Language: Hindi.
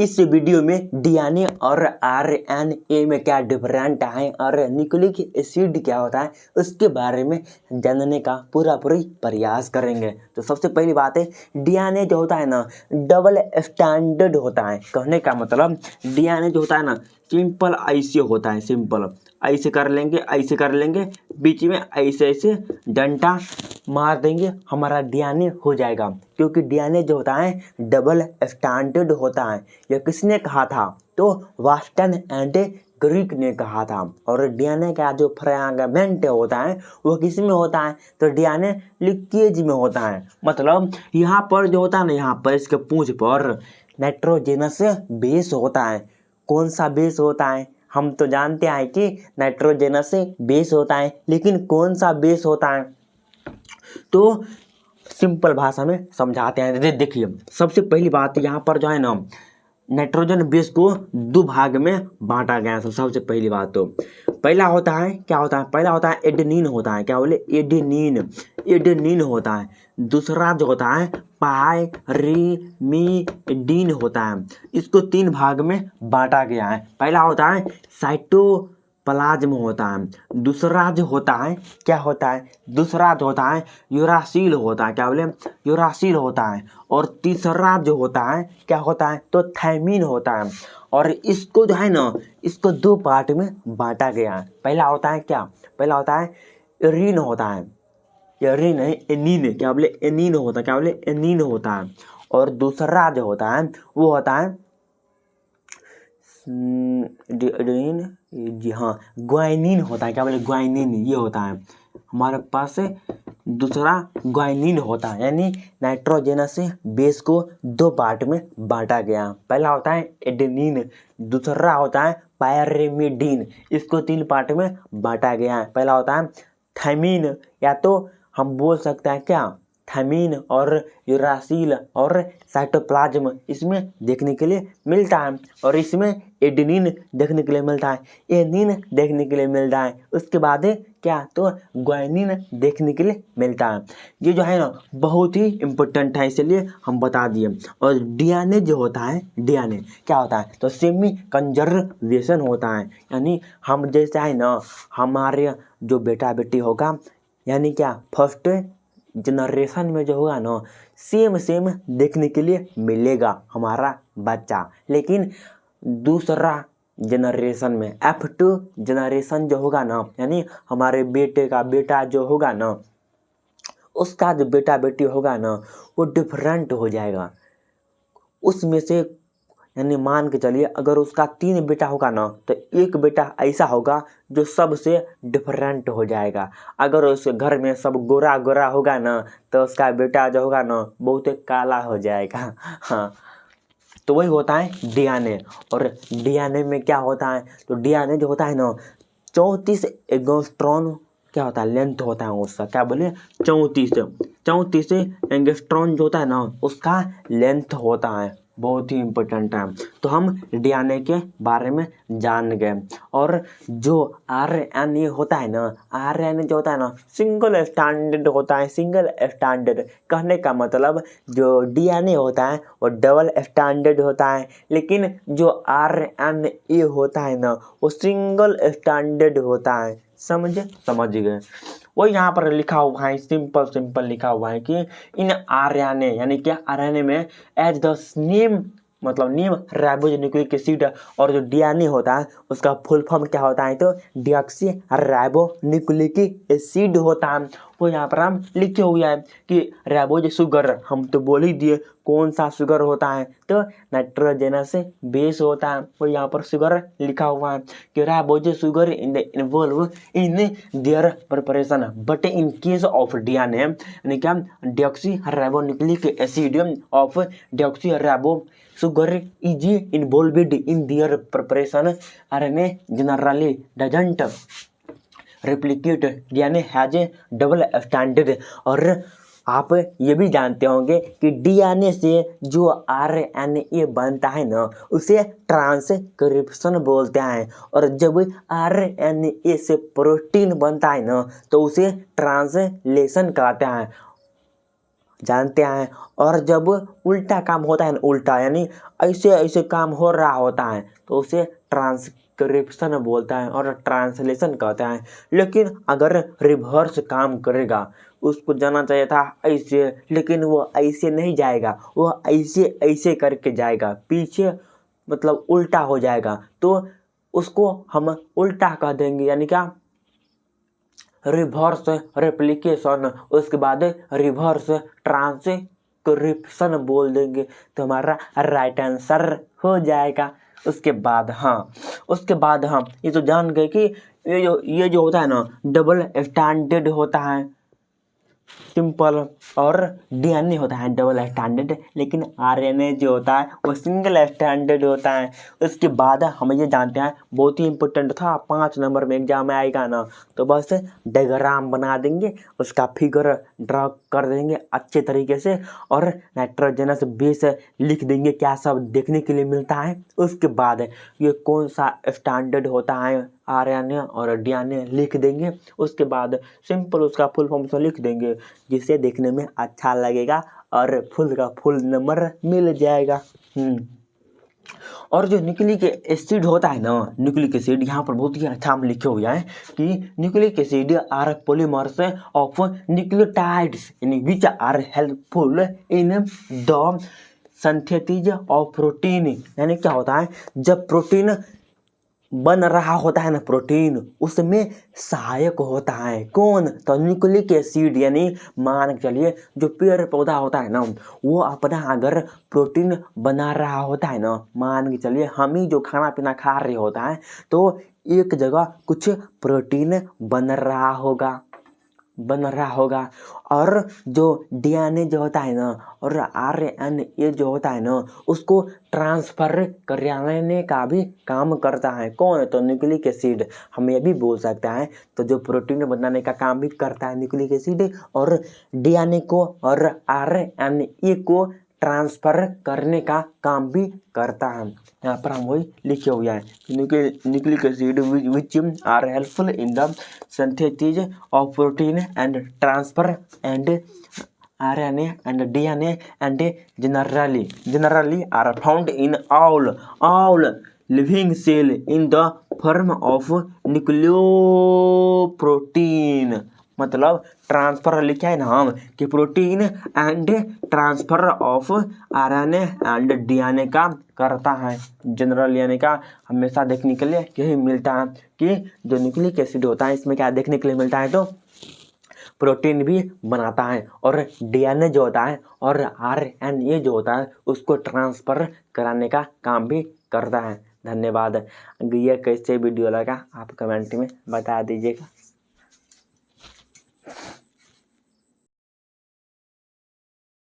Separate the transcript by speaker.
Speaker 1: इस वीडियो में डीएनए और आरएनए में क्या डिफरेंट है और न्यूक्लिक एसिड क्या होता है उसके बारे में जानने का पूरा प्रयास करेंगे। तो सबसे पहली बात है, डीएनए जो होता है ना डबल स्टैंडर्ड होता है। कहने का मतलब डीएनए जो होता है ना सिंपल ऐसे होता है, सिंपल ऐसे कर लेंगे बीच में ऐसे ऐसे डंडा मार देंगे, हमारा डीएनए हो जाएगा। क्योंकि डीएनए जो होता है डबल स्टैंडर्ड होता है। यह किसने कहा था? तो वाटसन एंड क्रिक ने कहा था। और डीएनए का जो फ्रैगमेंट होता है वो किस में होता है? तो डीएनए लीकेज में होता है। मतलब यहाँ पर जो होता है ना, यहाँ पर इसके पूंछ पर नाइट्रोजनस बेस होता है। कौन सा बेस होता है? हम तो जानते हैं कि नाइट्रोजनस बेस होता है, लेकिन कौन सा बेस होता है? तो सिंपल भाषा में समझाते हैं। देखिए, सबसे पहली बात यहाँ पर जो है ना नाइट्रोजन बेस को दो भाग में बांटा गया है। सबसे पहली बात तो पहला होता है, क्या होता है? पहला होता है एडेनिन होता है। क्या बोले? एडेनिन होता है। दूसरा जो होता है पायरिमिडीन होता है। इसको तीन भाग में बांटा गया है। पहला होता है साइटोप्लाज्म होता है। दूसरा जो होता है क्या होता है? दूसरा जो होता है यूरासिल होता है। क्या बोले? यूरासिल होता है। और तीसरा जो होता है क्या होता है? तो थायमिन होता है। और इसको जो है ना इसको दो पार्ट में बांटा गया है। पहला होता है क्या? पहला होता है एरिन होता है। एरिन है, एनिन। क्या बोले? एनिन होता है। क्या बोले? एनिन होता है। और दूसरा जो होता है वो होता है जी हाँ ग्वाइनिन होता है। क्या बोले? ग्वाइनिन ये होता है हमारे पास। दूसरा ग्वाइनिन होता है। यानी नाइट्रोजनस बेस को दो पार्ट में बांटा गया। पहला होता है एडेनिन, दूसरा होता है पायरिमिडीन। इसको तीन पार्ट में बांटा गया है। पहला होता है थायमिन, या तो हम बोल सकते हैं क्या थायमिन और यूरासिल और साइटोप्लाज्म इसमें देखने के लिए मिलता है। और इसमें एडेनिन देखने के लिए मिलता है, एनिन देखने के लिए मिलता है। उसके बाद क्या? तो ग्वाइनिन देखने के लिए मिलता है। ये जो है ना बहुत ही इम्पोर्टेंट है, इसलिए हम बता दिए। और डीएनए जो होता है, डीएनए क्या होता है? तो सेमी कंजर्वेशन होता है। यानी हम जैसे है ना हमारे जो बेटा बेटी होगा, यानी क्या फर्स्ट जनरेशन में जो होगा ना सेम देखने के लिए मिलेगा हमारा बच्चा। लेकिन दूसरा जनरेशन में F2 जनरेशन जो होगा ना, यानी हमारे बेटे का बेटा जो होगा ना उसका जो बेटा बेटी होगा ना वो डिफरेंट हो जाएगा। उसमें से यानी मान के चलिए अगर उसका 3 बेटा होगा ना तो एक बेटा ऐसा होगा जो सबसे डिफरेंट हो जाएगा। अगर उस घर में सब गोरा गोरा होगा ना तो उसका बेटा जो होगा ना बहुत काला हो जाएगा। हाँ, तो वही होता है डीएनए। और डीएनए में क्या होता है? तो डीएनए जो होता है ना 34 एंगस्ट्रॉन क्या होता है? लेंथ होता है उसका। क्या बोले? 34 एंगस्ट्रॉन जो होता है ना उसका लेंथ होता है। बहुत ही इम्पोर्टेंट है। तो हम डीएनए के बारे में जान गए। और जो आरएनए होता है ना, आरएनए जो होता है ना सिंगल स्टैंडर्ड होता है। सिंगल स्टैंडर्ड कहने का मतलब जो डीएनए होता है वो डबल स्टैंडर्ड होता है, लेकिन जो आरएनए होता है ना वो सिंगल स्टैंडर्ड होता है। समझ गए? वो यहाँ पर लिखा हुआ है, सिंपल लिखा हुआ है कि इन आरएनए यानी क्या आरएनए में एज द नेम मतलब नेम राइबोज न्यूक्लिक एसिड। और जो डीएनए होता है उसका फुल फॉर्म क्या होता है? तो डीऑक्सी राइबो न्यूक्लिक एसिड होता है। वो यहाँ पर हम लिखे हुए हैं कि राइबोज शुगर, हम तो बोल ही दिए कौन सा शुगर होता है? तो नाइट्रोजनस बेस होता है। वो यहाँ पर शुगर लिखा हुआ है कि ribose sugar in the involve in their preparation but in case of DNA यानी क्या deoxy ribo nucleic acid of deoxy ribo sugar is involved in their preparation. RNA generally doesn't replicate. DNA has a double standard. और आप ये भी जानते होंगे कि डीएनए से जो आरएनए बनता है ना उसे ट्रांसक्रिप्शन बोलते हैं। और जब आरएनए से प्रोटीन बनता है ना तो उसे ट्रांसलेशन कहते हैं। जानते हैं। और जब उल्टा काम होता है ना, उल्टा यानी ऐसे ऐसे काम हो रहा होता है तो उसे ट्रांसक्रिप्शन बोलता है और ट्रांसलेशन कहते हैं। लेकिन अगर रिवर्स काम करेगा, उसको जाना चाहिए था ऐसे, लेकिन वो ऐसे नहीं जाएगा, वो ऐसे ऐसे करके जाएगा, पीछे मतलब उल्टा हो जाएगा, तो उसको हम उल्टा कह देंगे, यानी क्या, रिवर्स रेप्लिकेशन। उसके बाद रिवर्स ट्रांसक्रिप्शन बोल देंगे तो हमारा राइट आंसर हो जाएगा। उसके बाद हम ये तो जान गए कि ये जो होता है ना, डबल स्टैंडर्ड होता है, सिंपल, और डीएनए होता है डबल स्टैंडर्ड, लेकिन आरएनए जो होता है वो सिंगल स्टैंडर्ड होता है। उसके बाद हम ये जानते हैं, बहुत ही इंपॉर्टेंट था, 5 नंबर में एग्जाम में आएगा ना, तो बस डायग्राम बना देंगे, उसका फिगर ड्रा कर देंगे अच्छे तरीके से, और नाइट्रोजनस बेस लिख देंगे क्या सब देखने के लिए मिलता है। उसके बाद ये कौन सा स्टैंडर्ड होता है, आरएनए और डीएनए लिख देंगे। उसके बाद सिंपल उसका फुल फॉर्म से लिख देंगे, जिससे देखने में अच्छा लगेगा और फुल का फुल नंबर मिल जाएगा। और जो न्यूक्लिक एसिड होता है ना, न्यूक्लिक एसिड यहाँ पर बहुत ही अच्छा हम लिखे हुए हैं कि nucleic acid are polymers of nucleotides यानी which are helpful in the synthesis of protein. यानी क्या होता है, जब प्रोटीन बन रहा होता है ना, प्रोटीन उसमें सहायक होता है। कौन? तो न्यूक्लिक एसिड, यानी मान के चलिए जो पेड़ पौधा होता है ना, वो अपना अगर प्रोटीन बना रहा होता है ना, मान के चलिए हम ही जो खाना पीना खा रहे होता है, तो एक जगह कुछ प्रोटीन बन रहा होगा, और जो डीएनए जो होता है ना और आरएनए जो होता है ना, उसको ट्रांसफर कराने का भी काम करता है। कौन? तो न्यूक्लिक एसिड। हम ये भी बोल सकते हैं, तो जो प्रोटीन बनाने का काम भी करता है न्यूक्लिक एसिड, और डीएनए को और आरएनए को ट्रांसफर करने का काम भी करता है। यहाँ पर हम वही लिखे हुए हैं, nucleic acid which are helpful in the synthesis of protein and transfer and RNA and DNA and generally are found in all living cell in the form of nucleoprotein। मतलब ट्रांसफर लिखा है ना हम कि protein and transfer of RNA and DNA का करता है। जनरल यानी का हमेशा देखने के लिए यही मिलता है कि जो न्यूक्लिक एसिड होता है इसमें क्या देखने के लिए मिलता है, तो प्रोटीन भी बनाता है, और डीएनए जो होता है और आरएनए जो होता है उसको ट्रांसफर कराने का काम भी करता है। धन्यवाद। ये कैसे वीडियो लगा आप कमेंट में बता दीजिएगा।